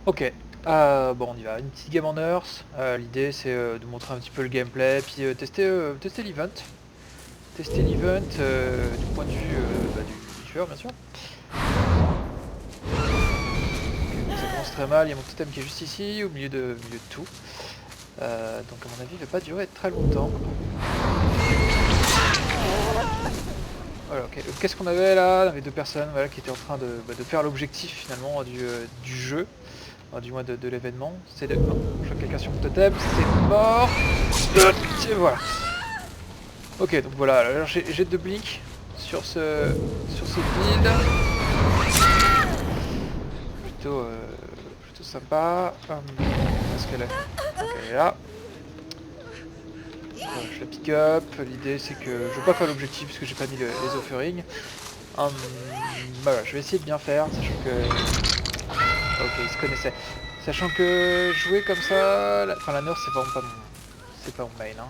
Ok, bon on y va, une petite game en Earth. L'idée c'est de montrer un petit peu le gameplay, puis tester l'event. Tester l'event du point de vue du joueur bien sûr. Ok, donc ça commence très mal, il y a mon totem qui est juste ici, au milieu de tout. Donc à mon avis il va pas durer très longtemps. Voilà, ok. Qu'est-ce qu'on avait là? On avait deux personnes voilà, qui étaient en train de faire l'objectif finalement du jeu. Enfin, du moins de l'événement. C'est de... Oh, je vois quelqu'un sur mon totem, c'est mort. Et voilà. Ok, donc voilà, alors j'ai deux blinks sur ce build. Plutôt, plutôt sympa. Est-ce qu'elle est? Ok, elle est là. Voilà, je la pick up. L'idée c'est que je veux pas faire l'objectif parce que j'ai pas mis les offerings. Voilà, je vais essayer de bien faire, sachant que... Ok, ils se connaissaient. Sachant que jouer comme ça... Enfin la nurse c'est vraiment pas mon... C'est pas mon main hein.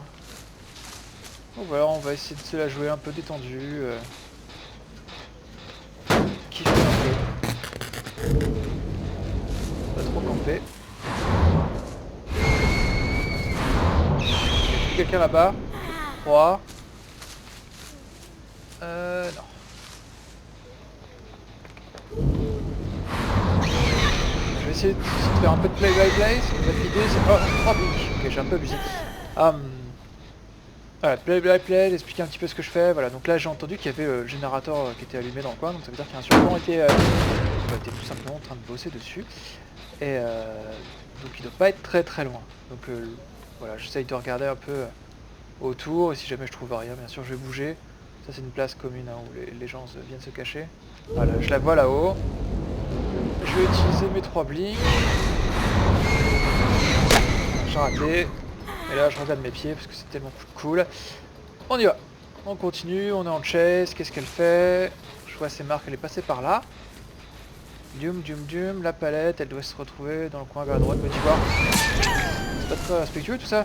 Donc voilà, on va essayer de se la jouer un peu détendue. Kiffer un peu. Pas trop camper. J'ai vu quelqu'un là-bas, je crois. Non. Je vais essayer de faire un peu de play by play. L'idée c'est... Oh, 3 blinks. Ok, j'ai un peu abusé. Voilà, play by play, expliquer un petit peu ce que je fais. Voilà, donc là j'ai entendu qu'il y avait le générateur qui était allumé dans le coin, donc ça veut dire qu'il y a un survivant était tout simplement en train de bosser dessus. Et donc il doit pas être très très loin. Donc voilà, j'essaye de regarder un peu autour, et si jamais je trouve rien, bien sûr je vais bouger. Ça c'est une place commune hein, où les gens viennent se cacher. Voilà, je la vois là-haut. Je vais utiliser mes 3 blinks. J'ai raté. Et là je regarde mes pieds parce que c'est tellement cool. On y va. On continue, on est en chase. Qu'est-ce qu'elle fait? Je vois ses marques, elle est passée par là. Dum, la palette, elle doit se retrouver dans le coin vers la droite, petit voir. C'est pas très respectueux tout ça.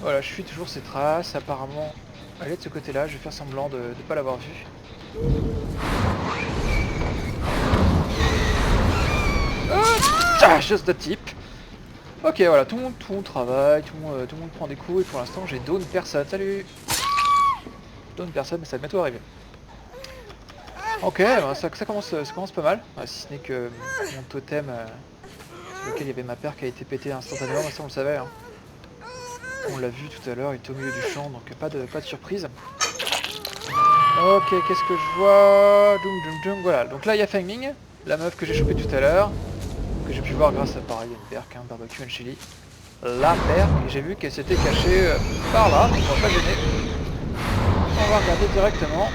Voilà, je suis toujours ses traces. Apparemment, elle est de ce côté-là. Je vais faire semblant de ne pas l'avoir vue. Just the tip. Ok, voilà, tout le monde travaille, tout le monde prend des coups, et pour l'instant, j'ai down personne. Salut. Down personne, mais ça va bientôt arriver. Ok, bah, ça commence pas mal. Si ce n'est que mon totem sur lequel il y avait ma paire qui a été pété instantanément, ça on le savait. Hein. On l'a vu tout à l'heure, il était au milieu du champ, donc pas de surprise. Ok, qu'est-ce que je vois? Voilà. Donc là il y a Feng Ming, la meuf que j'ai chopée tout à l'heure, que j'ai pu voir grâce à pareil, une perque, hein, barbecue and chili. La perque, et j'ai vu qu'elle s'était cachée par là, donc on va pas gêner. On va regarder directement.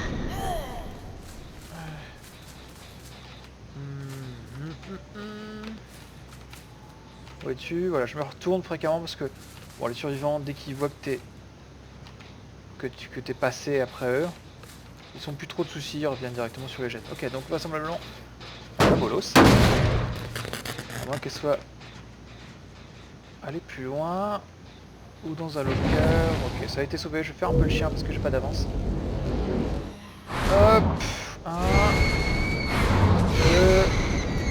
Où es-tu? Voilà, je me retourne fréquemment parce que bon, les survivants, dès qu'ils voient que t'es passé après eux, ils sont plus trop de soucis, ils reviennent directement sur les jets. Ok, donc vraisemblablement, la bolos. À moins qu'elle soit allée plus loin ou dans un locker. Ok, ça a été sauvé. Je vais faire un peu le chien parce que j'ai pas d'avance. Hop, 1,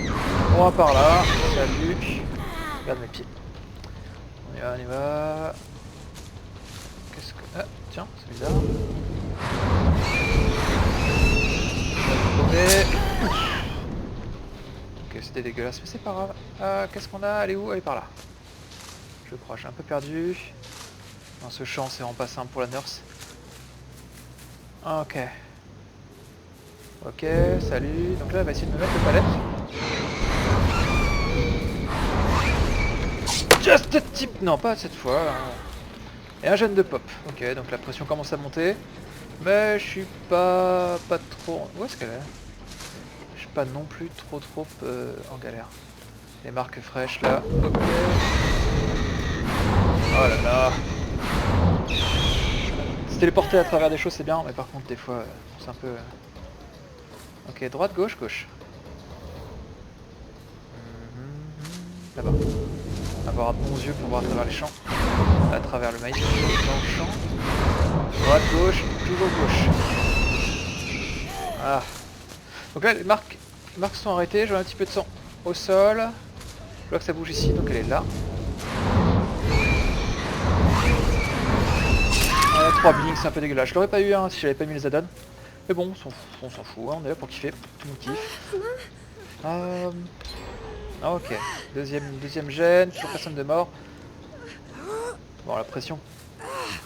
2, 3 par là. Salut. Regarde mes pieds. On y va. Qu'est-ce que... Ah, tiens, c'est bizarre. Ok, c'était dégueulasse, mais c'est pas grave. Qu'est-ce qu'on a? Elle est où? Elle est par là. Je crois, j'ai un peu perdu. Dans ce champ, c'est vraiment pas simple pour la nurse. Ok. Ok, salut. Donc là, elle va essayer de me mettre le palette. Just a tip. Non, pas cette fois. Et un gène de pop. Ok, donc la pression commence à monter. Mais je suis pas trop... Où est-ce qu'elle est? Je suis pas non plus trop en galère. Les marques fraîches là. Ok. Oh là là. Se téléporter à travers des choses c'est bien, mais par contre des fois c'est un peu... Ok, droite, gauche, gauche. Là-bas. Avoir un bon yeux pour voir à travers les champs. À travers le maïs, dans le champ. Droite, gauche, toujours gauche. Ah. Donc là, les marques marques sont arrêtées, je vois un petit peu de sang au sol. Je vois que ça bouge ici, donc elle est là. Ah, 3 blinks, c'est un peu dégueulasse. Je l'aurais pas eu hein, si j'avais pas mis les add-ons. Mais bon, on s'en fout, hein, on est là pour kiffer. Tout le monde kiffe. Ok, deuxième gène, toujours personne de mort. Bon, la pression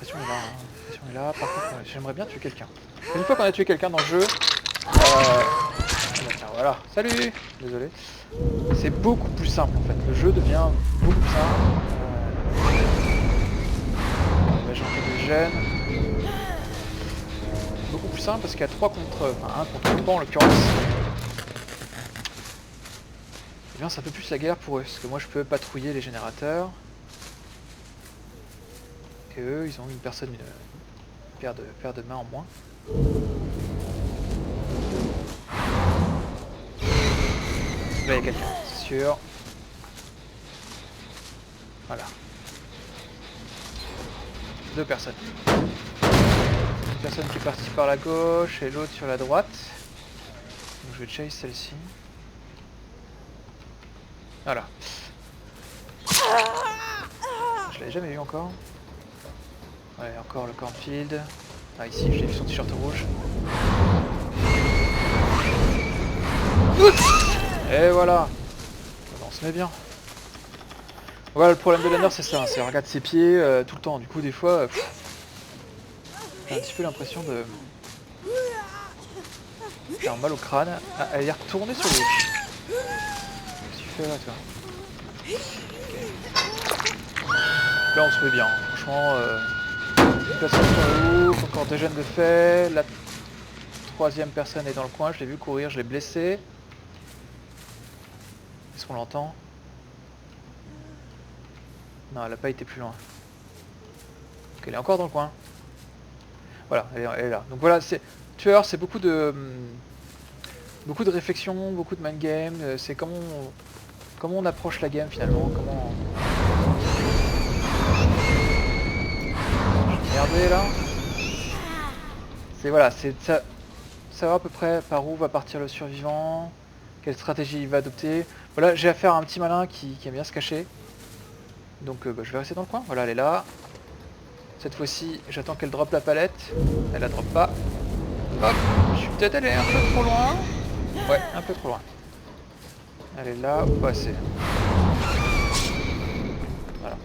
est là. Hein. La pression est là. Par contre, j'aimerais bien tuer quelqu'un. Une fois qu'on a tué quelqu'un dans le jeu, tiens, voilà. Salut. Désolé. C'est beaucoup plus simple en fait. Le jeu devient beaucoup plus simple. J'ai un peu de gêne. Beaucoup plus simple parce qu'il y a 3 contre... Enfin 1 contre 3 en l'occurrence. Eh bien c'est un peu plus la guerre pour eux. Parce que moi je peux patrouiller les générateurs. Et eux ils ont une paire de mains en moins. Là il y a quelqu'un, c'est sûr. Voilà. 2 personnes. Une personne qui est partie par la gauche et l'autre sur la droite. Donc je vais chase celle-ci. Voilà. Je l'avais jamais vu encore. Ouais, encore le cornfield. Ah ici, j'ai vu son t-shirt rouge. Et voilà. On se met bien. Voilà, le problème de l'honneur c'est ça, c'est regarde ses pieds tout le temps. Du coup des fois, j'ai un petit peu l'impression de faire mal au crâne. Ah, elle est retournée sur le gauche. Qu'est-ce que tu fais là toi? Okay. Là on se met bien, franchement. Personne sur le ouf, encore 2 jeunes de fait. La 3e personne est dans le coin, je l'ai vu courir, je l'ai blessé. Est-ce qu'on l'entend? Non, elle n'a pas été plus loin. Donc elle est encore dans le coin. Voilà, elle est là. Donc voilà, tueur, c'est beaucoup de réflexion, beaucoup de mind game. C'est comment on approche la game finalement. Comment. Je vais merdé là. C'est voilà, c'est ça. Savoir à peu près par où va partir le survivant, quelle stratégie il va adopter. Voilà, j'ai affaire à un petit malin qui aime bien se cacher. Donc je vais rester dans le coin. Voilà, elle est là. Cette fois-ci, j'attends qu'elle drop la palette. Elle la drop pas. Hop, je suis peut-être allé un peu trop loin. Ouais, un peu trop loin. Elle est là ou pas assez. Voilà.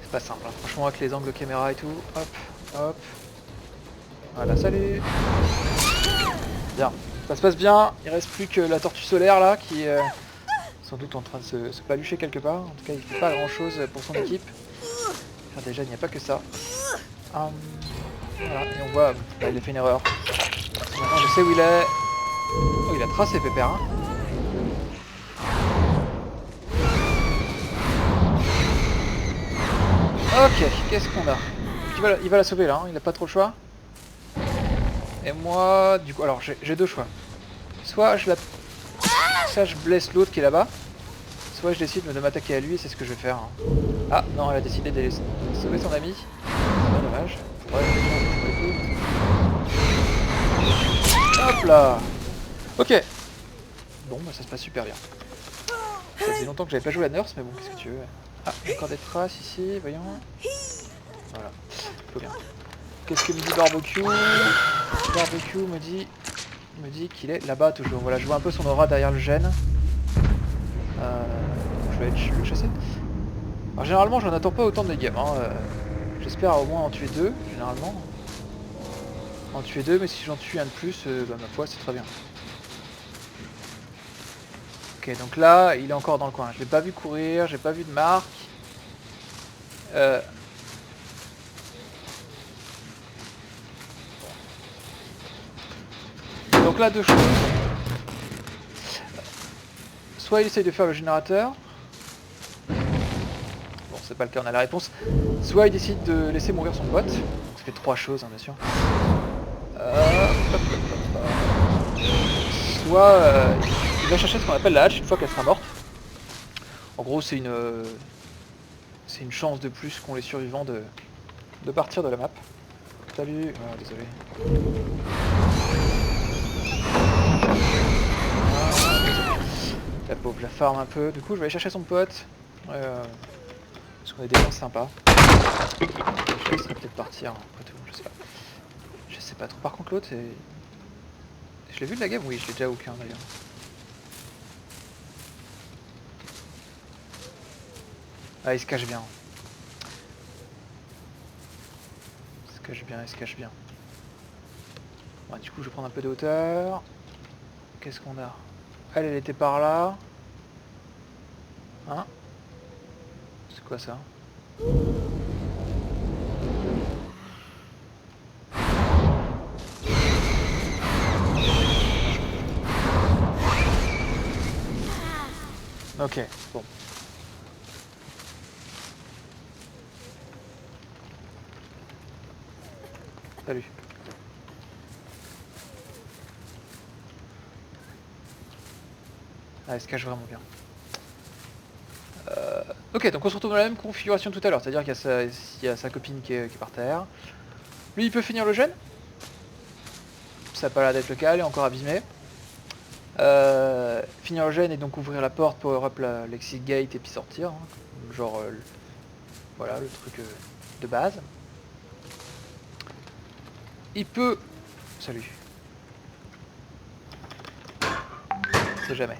C'est pas simple, hein. Franchement, avec les angles de caméra et tout. Hop, hop. Voilà, salut. Bien, ça se passe bien. Il reste plus que la tortue solaire là qui est sans doute en train de se palucher quelque part. En tout cas, il fait pas grand chose pour son équipe. Enfin, déjà, il n'y a pas que ça. Voilà, et on voit, là, il a fait une erreur. Maintenant, je sais où il est. Oh, il a tracé Pépère. Hein. Ok, qu'est-ce qu'on a? Il va la sauver là, hein. Il n'a pas trop le choix. Et moi, du coup, alors j'ai 2 choix. Soit je blesse l'autre qui est là-bas, soit je décide de m'attaquer à lui et c'est ce que je vais faire. Hein. Ah non, elle a décidé de sauver son ami. C'est dommage. Hop là. Ok. Bon, bah ça se passe super bien. Ça faisait longtemps que j'avais pas joué à Nurse, mais bon, qu'est-ce que tu veux. Ah, encore des traces ici, voyons. Voilà, faut bien. Qu'est-ce que me dit Barbecue? Barbecue me dit qu'il est là-bas toujours. Voilà, je vois un peu son aura derrière le gène. Je vais le chasser. Alors généralement, j'en attends pas autant de dégâts. Hein. J'espère au moins en tuer 2, généralement. En tuer 2, mais si j'en tue un de plus, bah, ma foi, c'est très bien. Ok, donc là, il est encore dans le coin. Je l'ai pas vu courir, j'ai pas vu de marque. Donc là, 2 choses. Soit il essaye de faire le générateur. Bon, c'est pas le cas, on a la réponse. Soit il décide de laisser mourir son pote. Donc ça fait 3 choses, hein, bien sûr. Soit il va chercher ce qu'on appelle la hatch une fois qu'elle sera morte. En gros, c'est une chance de plus qu'ont les survivants de partir de la map. Salut, désolé. farm un peu. Du coup, je vais aller chercher son pote. Parce qu'on est des gens sympas. Je laisserai peut-être partir, hein, après tout, je sais pas. Je sais pas trop. Par contre, l'autre, c'est... Je l'ai vu de la game? Oui, je l'ai déjà aucun d'ailleurs. Ah, il se cache bien. Il se cache bien, il se cache bien. Bon, du coup, je vais prendre un peu de hauteur. Qu'est-ce qu'on a? Elle était par là. Hein? C'est quoi ça? Ok, bon. Salut. Ah, elle se cache vraiment bien. Ok, donc on se retrouve dans la même configuration tout à l'heure, c'est-à-dire qu'il y a sa copine qui est par terre. Lui, il peut finir le gène. Ça n'a pas l'air d'être le cas, elle est encore abîmée. Finir le gène et donc ouvrir la porte, power up l'exit gate et puis sortir. Hein. Genre, voilà, le truc de base. Il peut... Salut. C'est jamais.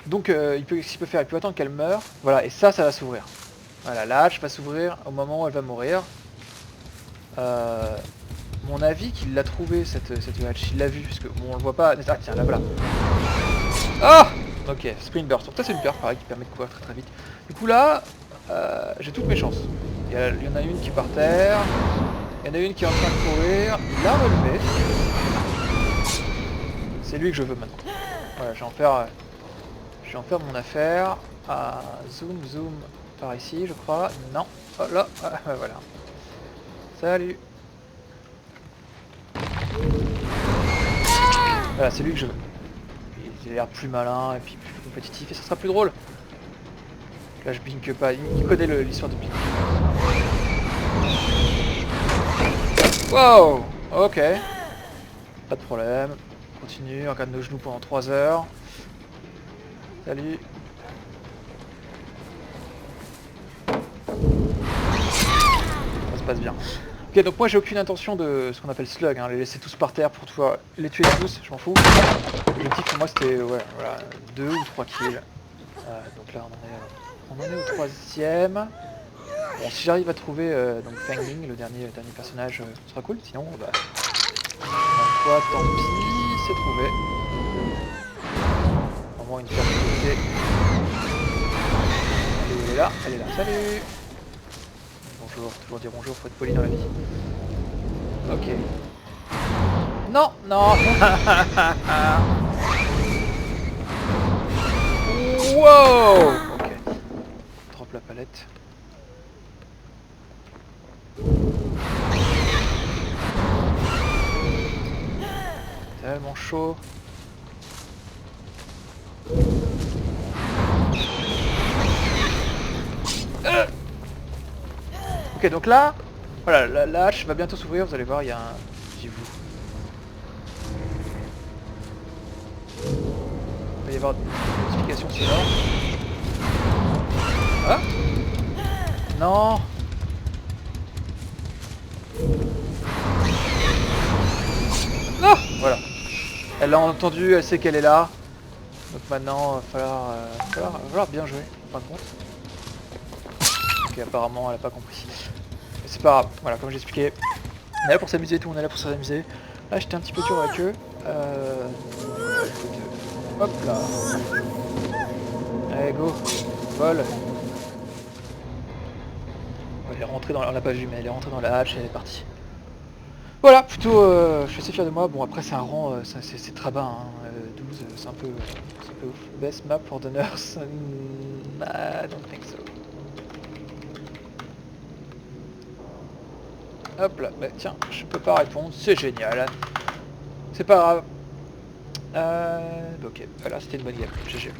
Donc ce qu'il peut faire, il peut attendre qu'elle meure. Voilà, et ça va s'ouvrir. Voilà, la hatch va s'ouvrir au moment où elle va mourir. Mon avis qu'il l'a trouvé cette hatch, il l'a vu, parce que bon, on le voit pas. Ah tiens, là voilà. Ah, ok, sprint burst. Donc ça c'est une perf pareil qui permet de courir très très vite. Du coup là, j'ai toutes mes chances. Il y en a une qui est par terre. Il y en a une qui est en train de courir. Il l'a relevé. C'est lui que je veux maintenant. Voilà, je vais en faire mon affaire. Ah, zoom par ici, je crois. Non. Oh là, voilà. Salut. Voilà, c'est lui que je veux. Il a l'air plus malin et puis plus compétitif et ça sera plus drôle. Là, je blink pas. Il connaît l'histoire de blink. Wow. Ok. Pas de problème. On continue, on regarde nos genoux pendant 3 heures. Salut. Ça se passe bien. Ok, donc moi j'ai aucune intention de ce qu'on appelle slug, hein, les laisser tous par terre pour pouvoir les tuer tous, je m'en fous. L'objectif pour moi c'était ouais, voilà, 2 ou 3 kills. Donc là on en est au 3ème. Bon, si j'arrive à trouver donc Feng Ling, le dernier personnage, ce sera cool, sinon bah... Quoi, tant pis, c'est trouvé. Au moins une perpétuité. Elle est là, salut. Bonjour, toujours dire bonjour, faut être poli dans la vie. Ok. Non, non. Wow. Ok. Drop la palette. Tellement chaud. Ok, donc là, voilà, la hache va bientôt s'ouvrir, vous allez voir, il y a un... J'ai vous. Il va y avoir une notification sonore. Ah non. Ah voilà. Elle l'a entendu, elle sait qu'elle est là. Donc maintenant, il va falloir bien jouer, en fin de compte. Ok, apparemment, elle a pas compris. Mais c'est pas grave, voilà, comme j'expliquais. On est là pour s'amuser, tout le monde est là pour s'amuser. Là, j'étais un petit peu dur avec eux. Hop là. Allez, go. Vol. Elle est rentrée dans... On l'a pas vu, mais elle est rentrée dans la hatch et elle est partie. Voilà, plutôt, je suis assez fier de moi. Bon, après, c'est un rang, c'est très bas, hein. 12, c'est un peu ouf. Best map for the nurse. I don't think so. Hop là, bah tiens, je peux pas répondre, c'est génial. C'est pas grave. Ok, voilà, c'était une bonne game, GG.